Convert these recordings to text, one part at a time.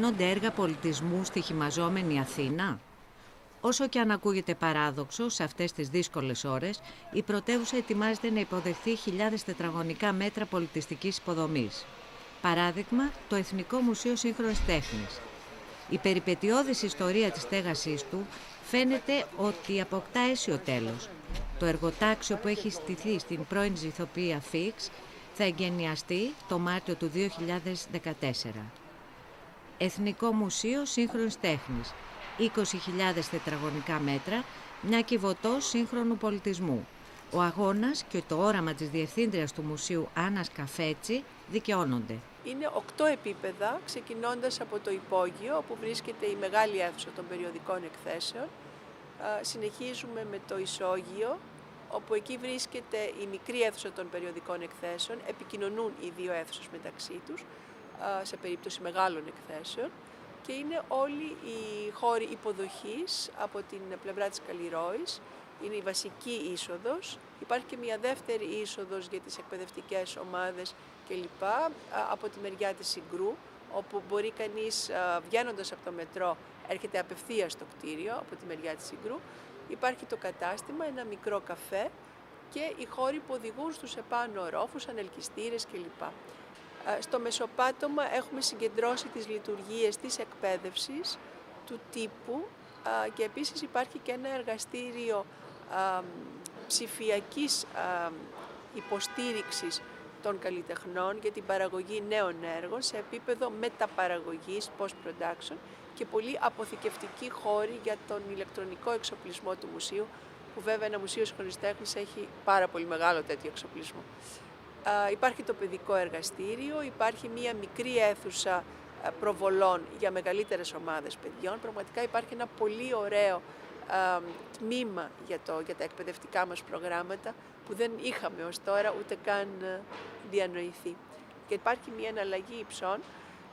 γίνονται έργα πολιτισμού στη χυμαζόμενη Αθήνα? Όσο και αν ακούγεται παράδοξο, σε αυτές τις δύσκολες ώρες, η πρωτεύουσα ετοιμάζεται να υποδεχθεί χιλιάδες τετραγωνικά μέτρα πολιτιστικής υποδομής. Παράδειγμα, το Εθνικό Μουσείο Σύγχρονης Τέχνης. Η περιπετειώδης ιστορία της στέγασής του φαίνεται ότι αποκτά αίσιο τέλος. Το εργοτάξιο που έχει στηθεί στην πρώην ζυθοποιία Φίξ θα εγκαινιαστεί το Μάρτιο του 2014. Εθνικό Μουσείο Σύγχρονης Τέχνης, 20.000 τετραγωνικά μέτρα, μια κυβωτός σύγχρονου πολιτισμού. Ο αγώνας και το όραμα της διευθύντριας του Μουσείου Άννας Καφέτσι δικαιώνονται. Είναι 8 επίπεδα, ξεκινώντας από το υπόγειο, όπου βρίσκεται η μεγάλη αίθουσα των περιοδικών εκθέσεων. Συνεχίζουμε με το ισόγειο, όπου εκεί βρίσκεται η μικρή αίθουσα των περιοδικών εκθέσεων. Επικοινωνούν οι δύο αίθουσες μεταξύ τους, σε περίπτωση μεγάλων εκθέσεων. Και είναι όλοι οι χώροι υποδοχής από την πλευρά της Καλλιρόης. Είναι η βασική είσοδος. Υπάρχει και μια δεύτερη είσοδος για τις εκπαιδευτικές ομάδες κλπ. Από τη μεριά της Συγκρού, όπου μπορεί κανείς, βγαίνοντας από το μετρό, έρχεται απευθείας στο κτίριο από τη μεριά της Συγκρού. Υπάρχει το κατάστημα, ένα μικρό καφέ και οι χώροι που οδηγούν στους επάνω ορόφους, ανελκυστήρες κλπ. Στο μεσοπάτωμα έχουμε συγκεντρώσει τις λειτουργίες της εκπαίδευσης, του τύπου και επίσης υπάρχει και ένα εργαστήριο ψηφιακής υποστήριξης των καλλιτεχνών για την παραγωγή νέων έργων σε επίπεδο μεταπαραγωγής, post-production και πολύ αποθηκευτική χώρη για τον ηλεκτρονικό εξοπλισμό του μουσείου, που βέβαια ένα μουσείο σύγχρονης τέχνης έχει πάρα πολύ μεγάλο τέτοιο εξοπλισμό. Υπάρχει το παιδικό εργαστήριο, υπάρχει μία μικρή αίθουσα προβολών για μεγαλύτερες ομάδες παιδιών. Πραγματικά υπάρχει ένα πολύ ωραίο τμήμα για τα εκπαιδευτικά μας προγράμματα που δεν είχαμε ως τώρα ούτε καν διανοηθεί. Και υπάρχει μία εναλλαγή υψών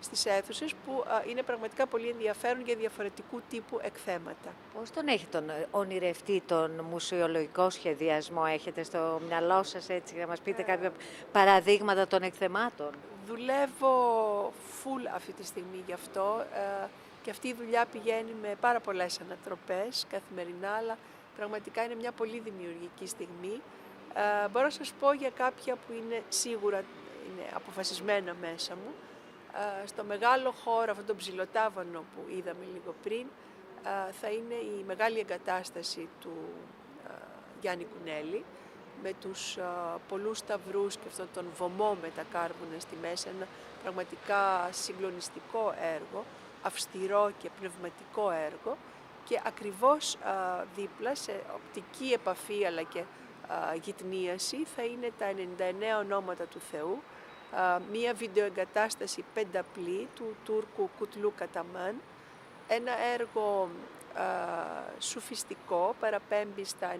στις αίθουσες που είναι πραγματικά πολύ ενδιαφέρον για διαφορετικού τύπου εκθέματα. Πώς τον έχετε ονειρευτεί τον μουσεολογικό σχεδιασμό, έχετε στο μυαλό σας έτσι, να μας πείτε κάποια παραδείγματα των εκθεμάτων? Δουλεύω full αυτή τη στιγμή γι' αυτό και αυτή η δουλειά πηγαίνει με πάρα πολλές ανατροπές καθημερινά, αλλά πραγματικά είναι μια πολύ δημιουργική στιγμή. Μπορώ να σας πω για κάποια που είναι σίγουρα είναι αποφασισμένα μέσα μου. Στο μεγάλο χώρο, αυτόν τον ψηλοτάβανο που είδαμε λίγο πριν, θα είναι η μεγάλη εγκατάσταση του Γιάννη Κουνέλη, με τους πολλούς σταυρούς και αυτόν τον βωμό με τα κάρβουνα στη μέση, ένα πραγματικά συγκλονιστικό έργο, αυστηρό και πνευματικό έργο, και ακριβώς δίπλα σε οπτική επαφή αλλά και γυτνίαση θα είναι τα 99 ονόματα του Θεού, μία βιντεοεγκατάσταση πενταπλή του Τούρκου Κουτλού Καταμάν, ένα έργο σουφιστικό, παραπέμπει στα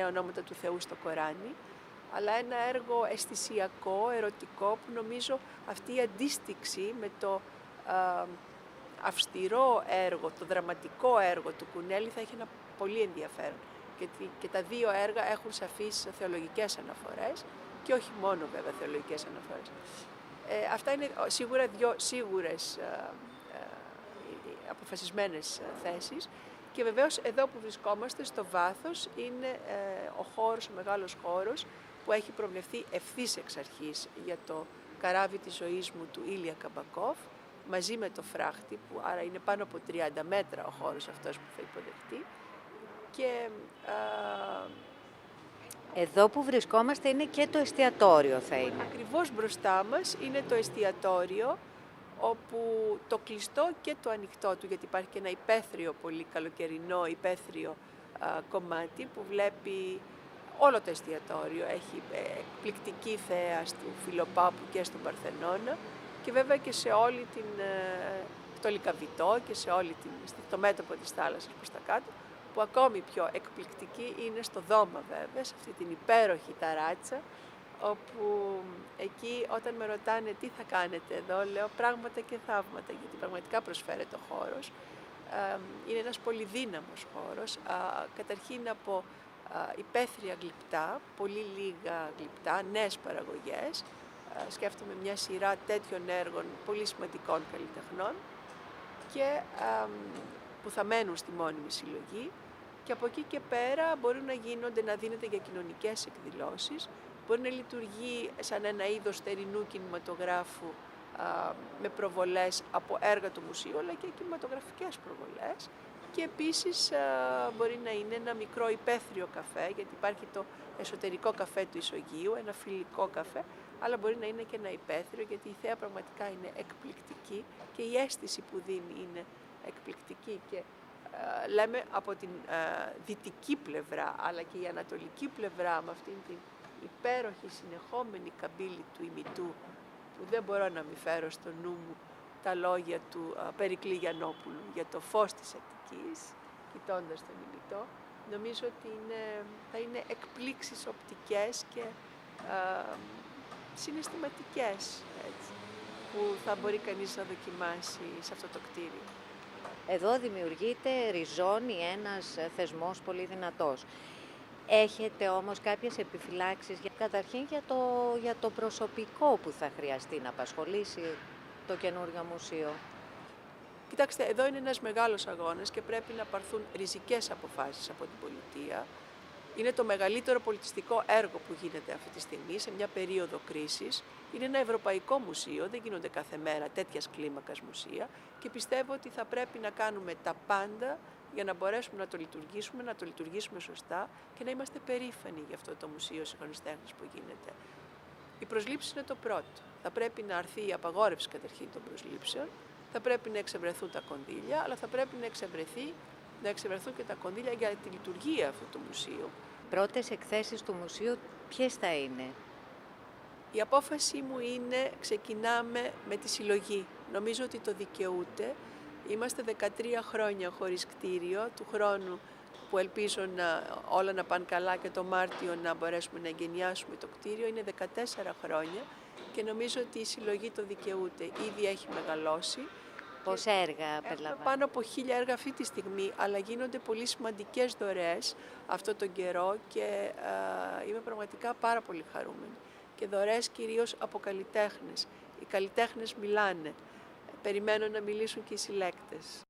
99 ονόματα του Θεού στο Κοράνι, αλλά ένα έργο αισθησιακό, ερωτικό, που νομίζω αυτή η αντίστοιξη με το αυστηρό έργο, το δραματικό έργο του Κουνέλη θα έχει ένα πολύ ενδιαφέρον. Και τα δύο έργα έχουν σαφείς θεολογικές αναφορές και όχι μόνο βέβαια θεολογικές αναφορές. Αυτά είναι σίγουρα δύο σίγουρες αποφασισμένες θέσεις. Και βεβαίως εδώ που βρισκόμαστε στο βάθος είναι ο χώρος, ο μεγάλος χώρος που έχει προβλεφθεί ευθύς εξ αρχής για το καράβι της ζωής μου του Ήλια Καμπακόφ, μαζί με το φράχτη, που άρα είναι πάνω από 30 μέτρα ο χώρος αυτός που θα υποδεχτεί. Και εδώ που βρισκόμαστε είναι και το εστιατόριο θα είναι. Ακριβώς μπροστά μας είναι το εστιατόριο, όπου το κλειστό και το ανοιχτό του, γιατί υπάρχει και ένα υπαίθριο, πολύ καλοκαιρινό υπαίθριο κομμάτι που βλέπει όλο το εστιατόριο. Έχει εκπληκτική θέα του Φιλοπάπου και στον Παρθενώνα και βέβαια και σε όλη το Λυκαβητό και σε το μέτωπο της θάλασσας προς τα κάτω, που ακόμη πιο εκπληκτική είναι στο Δώμα βέβαια, σε αυτή την υπέροχη ταράτσα, όπου εκεί όταν με ρωτάνε τι θα κάνετε εδώ, λέω πράγματα και θαύματα, γιατί πραγματικά προσφέρεται ο χώρος. Είναι ένας πολύ δύναμος χώρος, καταρχήν από υπαίθρια γλυπτά, πολύ λίγα γλυπτά, νέες παραγωγές. Σκέφτομαι μια σειρά τέτοιων έργων πολύ σημαντικών καλλιτεχνών. και που θα μένουν στη μόνιμη συλλογή, και από εκεί και πέρα μπορούν να δίνεται για κοινωνικές εκδηλώσεις, μπορεί να λειτουργεί σαν ένα είδος θερινού κινηματογράφου με προβολές από έργα του μουσείου, αλλά και κινηματογραφικές προβολές, και επίσης μπορεί να είναι ένα μικρό υπαίθριο καφέ, γιατί υπάρχει το εσωτερικό καφέ του Ισογείου, ένα φιλικό καφέ, αλλά μπορεί να είναι και ένα υπαίθριο, γιατί η θέα πραγματικά είναι εκπληκτική και η αίσθηση που δίνει είναι εκπληκτική. Και λέμε από την δυτική πλευρά, αλλά και η ανατολική πλευρά, με αυτήν την υπέροχη συνεχόμενη καμπύλη του ημιτού, που δεν μπορώ να μην φέρω στο νου μου τα λόγια του Περικλή Γιαννόπουλου για το φως της Αττικής, κοιτώντας τον ημιτό. Νομίζω ότι θα είναι εκπλήξεις οπτικές και συναισθηματικές, έτσι, που θα μπορεί κανείς να δοκιμάσει σε αυτό το κτίριο. Εδώ δημιουργείται, ριζώνει ένας θεσμός πολύ δυνατός. Έχετε όμως κάποιες επιφυλάξεις, καταρχήν για το προσωπικό που θα χρειαστεί να απασχολήσει το καινούριο μουσείο? Κοιτάξτε, εδώ είναι ένας μεγάλος αγώνας και πρέπει να πάρθουν ριζικές αποφάσεις από την πολιτεία. Είναι το μεγαλύτερο πολιτιστικό έργο που γίνεται αυτή τη στιγμή, σε μια περίοδο κρίσης. Είναι ένα ευρωπαϊκό μουσείο, δεν γίνονται κάθε μέρα τέτοιας κλίμακας μουσεία, και πιστεύω ότι θα πρέπει να κάνουμε τα πάντα για να μπορέσουμε να το λειτουργήσουμε σωστά και να είμαστε περήφανοι για αυτό το μουσείο σύγχρονης τέχνης που γίνεται. Η προσλήψη είναι το πρώτο. Θα πρέπει να αρθεί η απαγόρευση καταρχήν των προσλήψεων, θα πρέπει να εξευρεθούν τα κονδύλια, αλλά θα πρέπει να εξευρεθούν και τα κονδύλια για τη λειτουργία αυτού του μουσείου. Πρώτες εκθέσεις του μουσείου ποιες θα είναι? Η απόφαση μου είναι, ξεκινάμε με τη συλλογή. Νομίζω ότι το δικαιούται. Είμαστε 13 χρόνια χωρίς κτίριο, του χρόνου που ελπίζω όλα να πάνε καλά και το Μάρτιο να μπορέσουμε να εγκαινιάσουμε το κτίριο, είναι 14 χρόνια και νομίζω ότι η συλλογή το δικαιούται. Ήδη έχει μεγαλώσει. Πόσα έργα περιλαμβάνει? Έχουμε πάνω από 1000 έργα αυτή τη στιγμή, αλλά γίνονται πολύ σημαντικές δωρεές αυτόν τον καιρό και είμαι πραγματικά πάρα πολύ χαρούμενη. Και δωρεές κυρίως από καλλιτέχνες. Οι καλλιτέχνες μιλάνε. Περιμένω να μιλήσουν και οι συλλέκτες.